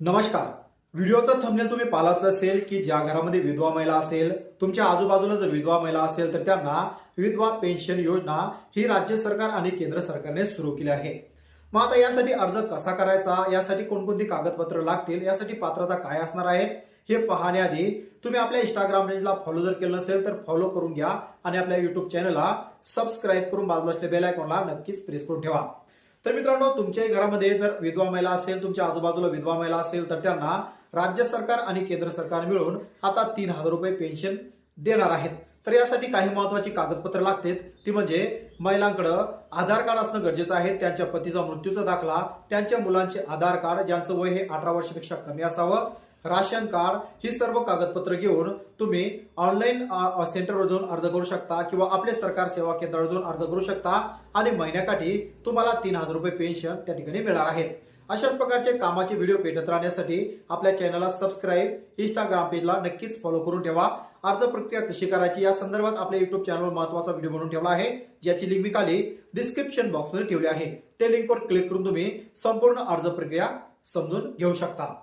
नमस्कार. व्हिडिओचा थंबनेल तुम्ही पाहिलाच असेल की ज्या घरामध्ये विधवा महिला असेल, तुमच्या आजूबाजूला जर विधवा महिला असेल तर त्यांना विधवा पेन्शन योजना ही राज्य सरकार आणि केंद्र सरकारने सुरू केली आहे. मग आता यासाठी अर्ज कसा करायचा, यासाठी कोणकोणती कागदपत्र लागतील, यासाठी पात्रता काय असणार आहे हे पाहण्याआधी तुम्ही आपल्या इंस्टाग्राम पेजला फॉलो जर केलं नसेल तर फॉलो करून घ्या आणि आपल्या युट्यूब चॅनलला सबस्क्राईब करून बाजूला असलेल्या बेल आयकॉनला नक्कीच प्रेस करून ठेवा. तर मित्रांनो, तुमच्याही घरामध्ये जर विधवा महिला असेल, तुमच्या आजूबाजूला विधवा महिला असेल तर त्यांना राज्य सरकार आणि केंद्र सरकार मिळून आता 3,000 रुपये पेन्शन देणार आहेत. तर यासाठी काही महत्वाची कागदपत्र लागतात. ती म्हणजे महिलांकडे आधार कार्ड असणं गरजेचं आहे, त्यांच्या पतीचा मृत्यूचा दाखला, त्यांच्या मुलांचे आधार कार्ड ज्यांचं वय हे 18 वर्षापेक्षा कमी असावं, राशन कार्ड ही सर्व कागदपत्र घेऊन तुम्ही ऑनलाईन सेंटरवर जाऊन अर्ज करू शकता किंवा आपले सरकार सेवा केंद्रावर जाऊन अर्ज करू शकता आणि महिन्याकाठी तुम्हाला 3,000 रुपये पेन्शन त्या ठिकाणी मिळणार आहेत. अशाच प्रकारचे कामाचे व्हिडिओ भेटत राहण्यासाठी आपल्या चॅनलला सबस्क्राईब, इंस्टाग्राम पेजला नक्कीच फॉलो करून ठेवा. अर्ज प्रक्रिया कशी करायची या संदर्भात आपल्या युट्यूब चॅनलवर महत्वाचा व्हिडिओ बनवून ठेवला आहे, ज्याची लिंक मी खाली डिस्क्रिप्शन बॉक्समध्ये ठेवली आहे. त्या लिंकवर क्लिक करून तुम्ही संपूर्ण अर्ज प्रक्रिया समजून घेऊ शकता.